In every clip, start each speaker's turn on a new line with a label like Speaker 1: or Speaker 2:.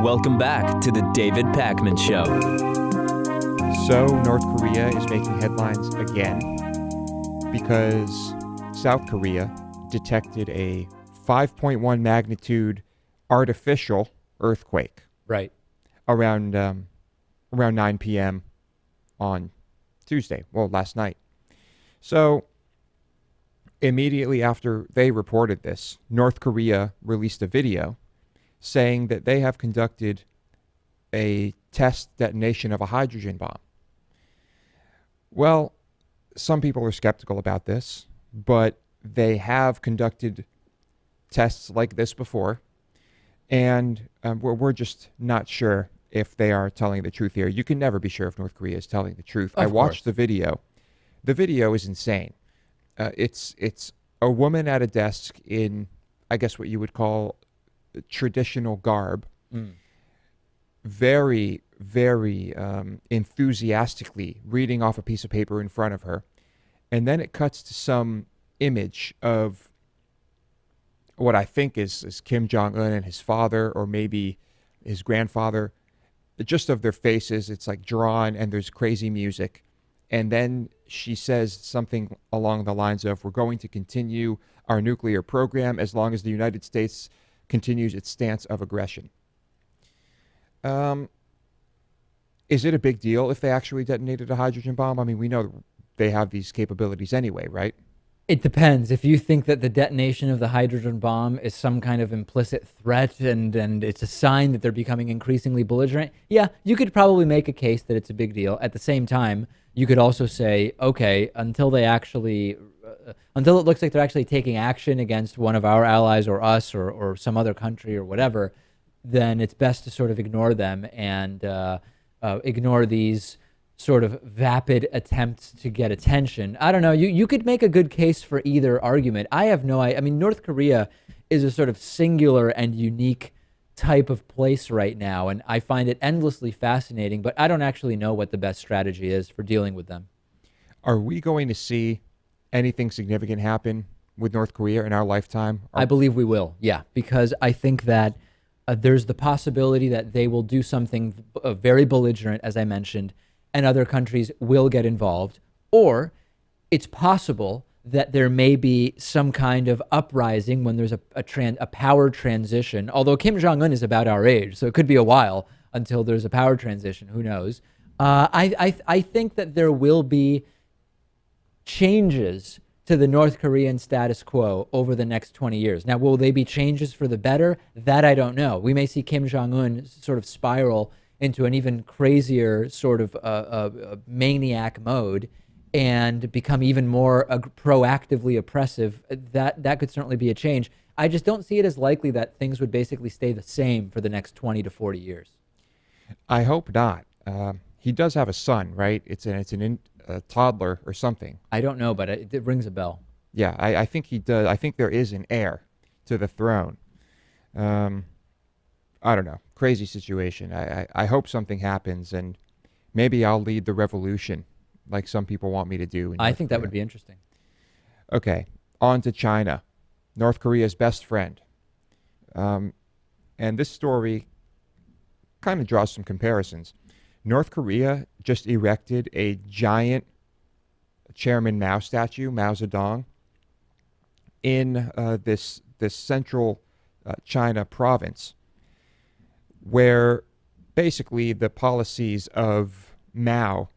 Speaker 1: Welcome back to the David Pakman Show.
Speaker 2: So North Korea is making headlines again because South Korea detected a 5.1 magnitude artificial earthquake.
Speaker 3: Right.
Speaker 2: Around 9 p.m. on Tuesday, last night. So immediately after they reported this, North Korea released a video saying that they have conducted a test detonation of a hydrogen bomb. Well, some people are skeptical about this, but they have conducted tests like this before, and we're just not sure if they are telling the truth here. You can never be sure if North Korea is telling the truth. I watched the video. The video is insane. It's a woman at a desk in, I guess, what you would call traditional garb, very, very enthusiastically reading off a piece of paper in front of her. And then it cuts to some image of what I think is Kim Jong-un and his father, or maybe his grandfather, just of their faces. It's like drawn, and there's crazy music. And then she says something along the lines of, we're going to continue our nuclear program as long as the United States continues its stance of aggression. Is it a big deal if they actually detonated a hydrogen bomb? I mean, we know they have these capabilities anyway, right?
Speaker 3: It depends. If you think that the detonation of the hydrogen bomb is some kind of implicit threat and it's a sign that they're becoming increasingly belligerent, yeah, you could probably make a case that it's a big deal. At the same time, you could also say, okay, until it looks like they're actually taking action against one of our allies or us or some other country or whatever, then it's best to sort of ignore them and ignore these sort of vapid attempts to get attention. I don't know. You could make a good case for either argument. I mean, North Korea is a sort of singular and unique type of place right now, and I find it endlessly fascinating, but I don't actually know what the best strategy is for dealing with them.
Speaker 2: Are we going to see anything significant happen with North Korea in our lifetime?
Speaker 3: I believe we will, yeah, because I think that there's the possibility that they will do something very belligerent, as I mentioned, and other countries will get involved, or it's possible that there may be some kind of uprising when there's a power transition, although Kim Jong-un is about our age, so it could be a while until there's a power transition, who knows. I think that there will be changes to the North Korean status quo over the next 20 years. Now, will they be changes for the better? That I don't know. We may see Kim Jong-un sort of spiral into an even crazier sort of maniac mode and become even more proactively oppressive. That could certainly be a change. I just don't see it as likely that things would basically stay the same for the next 20 to 40 years.
Speaker 2: I hope not. He does have a son, right? It's a toddler or something.
Speaker 3: I don't know, but it rings a bell.
Speaker 2: Yeah, I think he does. I think there is an heir to the throne. I don't know. Crazy situation. I hope something happens, and maybe I'll lead the revolution like some people want me to do.
Speaker 3: I think that would be interesting.
Speaker 2: Okay, on to China, North Korea's best friend. And this story kind of draws some comparisons. North Korea just erected a giant Chairman Mao statue, Mao Zedong, in this central China province, where basically the policies of Mao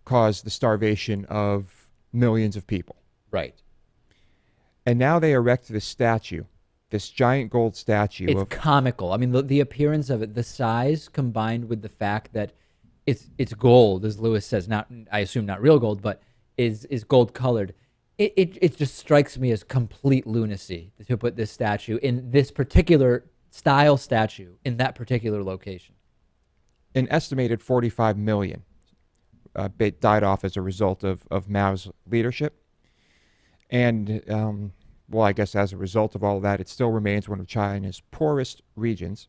Speaker 2: caused the starvation of millions of people.
Speaker 3: Right.
Speaker 2: And now they erect this statue, this giant gold statue.
Speaker 3: It's comical. I mean, the appearance of it, the size combined with the fact that it's gold, as Lewis says, not, I assume not real gold, but is gold colored. It just strikes me as complete lunacy to put this statue in this particular style statue in that particular location.
Speaker 2: An estimated 45 million died off as a result of Mao's leadership. And, well, I guess as a result of all of that, it still remains one of China's poorest regions.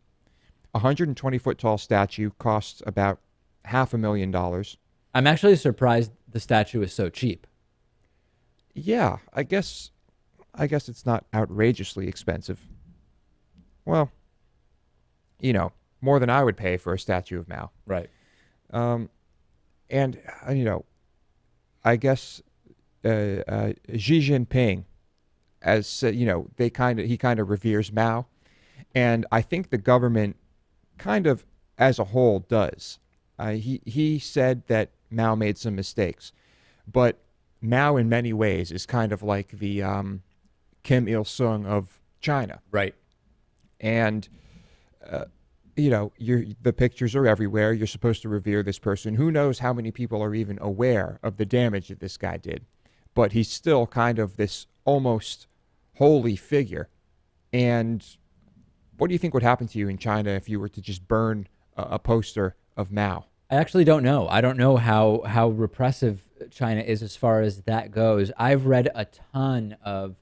Speaker 2: A 120-foot tall statue costs about $500,000.
Speaker 3: I'm actually surprised the statue is so cheap.
Speaker 2: Yeah, I guess it's not outrageously expensive. Well, more than I would pay for a statue of Mao.
Speaker 3: Right.
Speaker 2: Um, and I guess Xi Jinping, as he kind of reveres Mao, and I think the government kind of as a whole does. He said that Mao made some mistakes, but Mao in many ways is kind of like the Kim Il Sung of China,
Speaker 3: Right.
Speaker 2: and the pictures are everywhere. You're supposed to revere this person. Who knows how many people are even aware of the damage that this guy did, but he's still kind of this almost holy figure. And what do you think would happen to you in China if you were to just burn a poster of Mao?
Speaker 3: I actually don't know. I don't know how repressive China is as far as that goes. I've read a ton of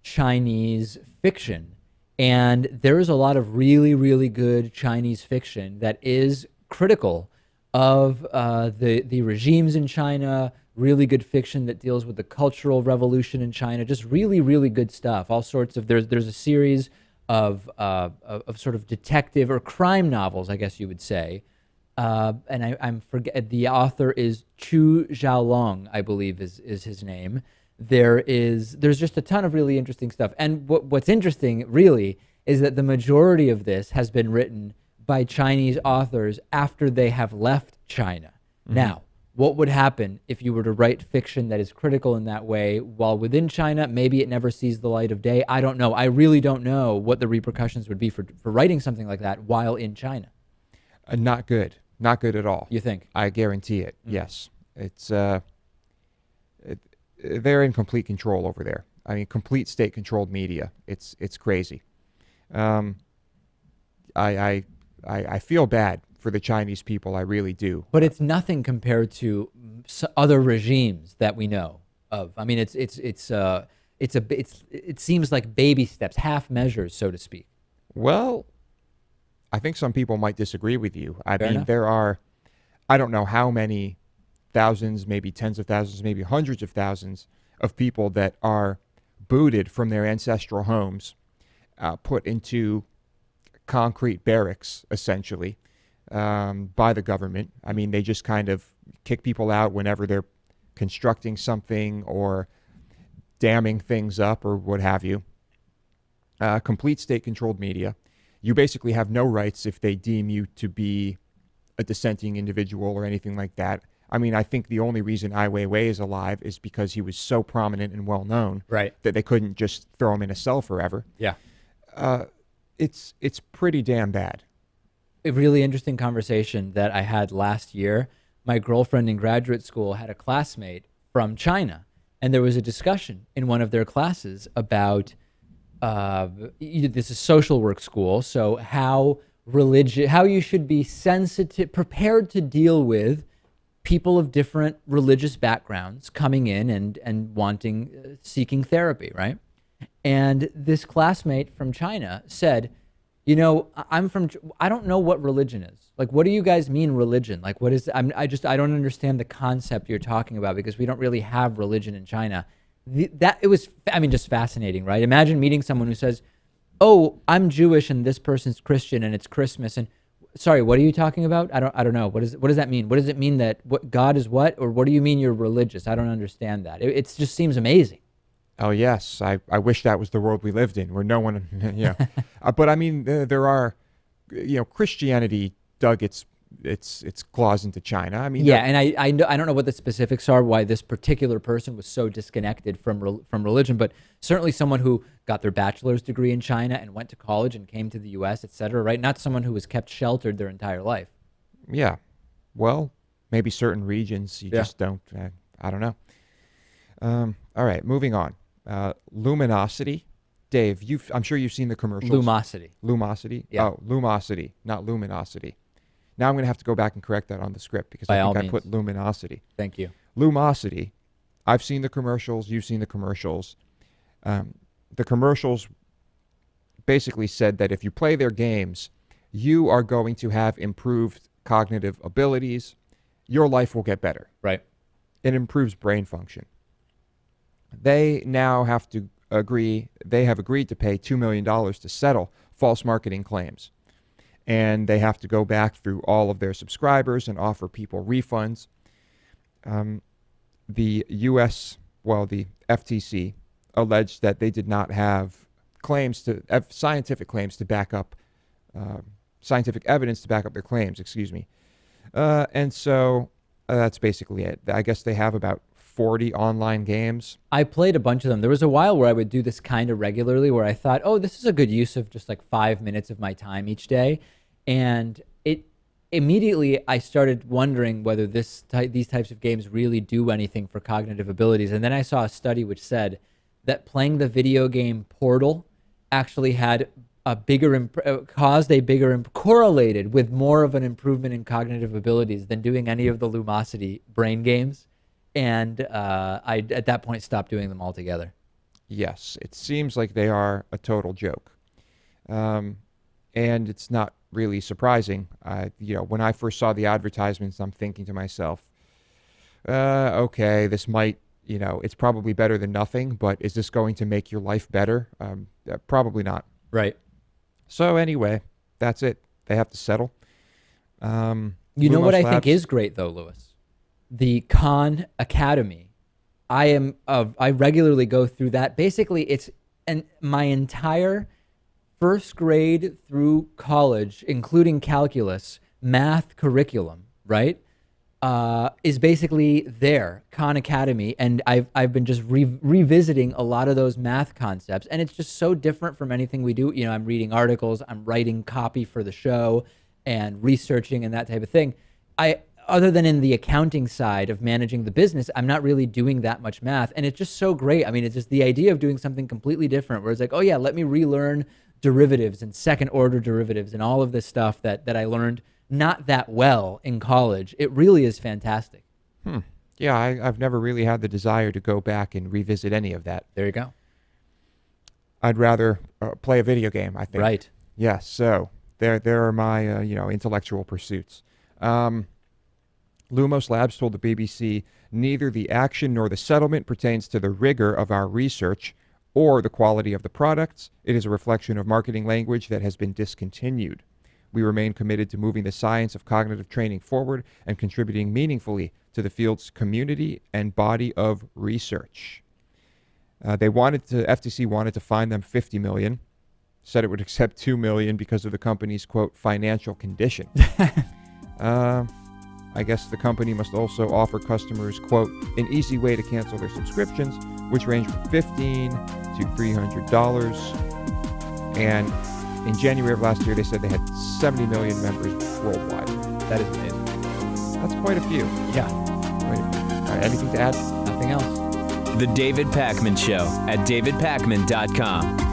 Speaker 3: Chinese fiction, and there is a lot of really, really good Chinese fiction that is critical of the regimes in China. Really good fiction that deals with the Cultural Revolution in China. Just really, really good stuff. All sorts of there's a series of sort of detective or crime novels, I guess you would say. And I'm forget the author is Chu Xiaolong, I believe is his name. There's just a ton of really interesting stuff. And what's interesting really is that the majority of this has been written by Chinese authors after they have left China. Now, what would happen if you were to write fiction that is critical in that way while within China? Maybe it never sees the light of day. I don't know. I really don't know what the repercussions would be for writing something like that while in China.
Speaker 2: Not good. Not good at all.
Speaker 3: You think?
Speaker 2: I guarantee it. Yes. It's they're in complete control over there. I mean, complete state-controlled media. It's crazy. I feel bad for the Chinese people. I really do.
Speaker 3: But it's nothing compared to other regimes that we know of. I mean, it seems like baby steps, half measures, so to speak.
Speaker 2: Well, I think some people might disagree with you. I
Speaker 3: Fair
Speaker 2: mean,
Speaker 3: enough.
Speaker 2: there are, I don't know how many thousands, maybe tens of thousands, maybe hundreds of thousands of people that are booted from their ancestral homes, put into concrete barracks, essentially, by the government. I mean, they just kind of kick people out whenever they're constructing something or damming things up or what have you. Complete state-controlled media. You basically have no rights if they deem you to be a dissenting individual or anything like that. I mean, I think the only reason Ai Weiwei is alive is because he was so prominent and well known
Speaker 3: Right.
Speaker 2: that they couldn't just throw him in a cell forever.
Speaker 3: Yeah.
Speaker 2: It's pretty damn bad.
Speaker 3: A really interesting conversation that I had last year. My girlfriend in graduate school had a classmate from China, and there was a discussion in one of their classes about this is social work school, so how you should be sensitive, prepared to deal with people of different religious backgrounds coming in and wanting, seeking therapy, right? And this classmate from China said, I don't know what religion is. Like, what do you guys mean religion? Like, what is, I don't understand the concept you're talking about because we don't really have religion in China. Just fascinating, right? Imagine meeting someone who says, oh, I'm Jewish and this person's Christian and it's Christmas. And sorry, what are you talking about? I don't know. What does that mean? What does it mean that what God is what? Or what do you mean you're religious? I don't understand that. It just seems amazing.
Speaker 2: Oh, yes. I wish that was the world we lived in where no one, but I mean, there are, Christianity dug its claws into China. I mean,
Speaker 3: Yeah, and I don't know what the specifics are, why this particular person was so disconnected from religion, but certainly someone who got their bachelor's degree in China and went to college and came to the U.S., et cetera, right? Not someone who was kept sheltered their entire life.
Speaker 2: Yeah. Well, maybe certain regions you just don't, I don't know. All right, moving on. Luminosity. Dave, I'm sure you've seen the commercials.
Speaker 3: Lumosity.
Speaker 2: Lumosity?
Speaker 3: Yeah.
Speaker 2: Oh, lumosity, not luminosity. Now I'm going to have to go back and correct that on the script because
Speaker 3: By
Speaker 2: I
Speaker 3: all
Speaker 2: think I
Speaker 3: means.
Speaker 2: put luminosity.
Speaker 3: Thank you.
Speaker 2: Lumosity. I've seen the commercials. You've seen the commercials. The commercials basically said that if you play their games, you are going to have improved cognitive abilities. Your life will get better.
Speaker 3: Right.
Speaker 2: It improves brain function. they now have to agree. They have agreed to pay $2 million to settle false marketing claims. And they have to go back through all of their subscribers and offer people refunds. The the FTC alleged that they did not have scientific claims to back up, scientific evidence to back up their claims, and so that's basically it. I guess they have about 40 online games.
Speaker 3: I played a bunch of them. There was a while where I would do this kind of regularly where I thought, oh, this is a good use of just like 5 minutes of my time each day. And immediately I started wondering whether these types of games really do anything for cognitive abilities. And then I saw a study which said that playing the video game Portal actually had correlated with more of an improvement in cognitive abilities than doing any of the Lumosity brain games. And I, at that point, stopped doing them altogether.
Speaker 2: Yes, it seems like they are a total joke. And it's not really surprising. When I first saw the advertisements, I'm thinking to myself, okay, this might, it's probably better than nothing, but is this going to make your life better? Probably not.
Speaker 3: Right.
Speaker 2: So anyway, that's it. They have to settle.
Speaker 3: You know what I think is great, though, Lewis? The Khan Academy. I regularly go through that. Basically, my entire first grade through college, including calculus, math curriculum, right, is basically there, Khan Academy, and I've been just revisiting a lot of those math concepts, and it's just so different from anything we do. I'm reading articles, I'm writing copy for the show, and researching and that type of thing. Other than in the accounting side of managing the business, I'm not really doing that much math, and it's just so great. I mean, it's just the idea of doing something completely different, where it's like, oh yeah, let me relearn derivatives and second order derivatives and all of this stuff that I learned not that well in college. It really is fantastic.
Speaker 2: Yeah, I've never really had the desire to go back and revisit any of that.
Speaker 3: There you go.
Speaker 2: I'd rather play a video game, I think.
Speaker 3: Right.
Speaker 2: Yes, so there are my intellectual pursuits. Lumos Labs told the BBC, neither the action nor the settlement pertains to the rigor of our research or the quality of the products. It is a reflection of marketing language that has been discontinued. We remain committed to moving the science of cognitive training forward and contributing meaningfully to the field's community and body of research. FTC wanted to fine them $50 million, said it would accept $2 million because of the company's, quote, financial condition. I guess the company must also offer customers, quote, an easy way to cancel their subscriptions, which range from $15 to $300. And in January of last year, they said they had 70 million members worldwide.
Speaker 3: That is amazing.
Speaker 2: That's quite a few.
Speaker 3: Yeah.
Speaker 2: Quite a few. All right, anything to add?
Speaker 3: Nothing else.
Speaker 1: The David Pakman Show at davidpakman.com.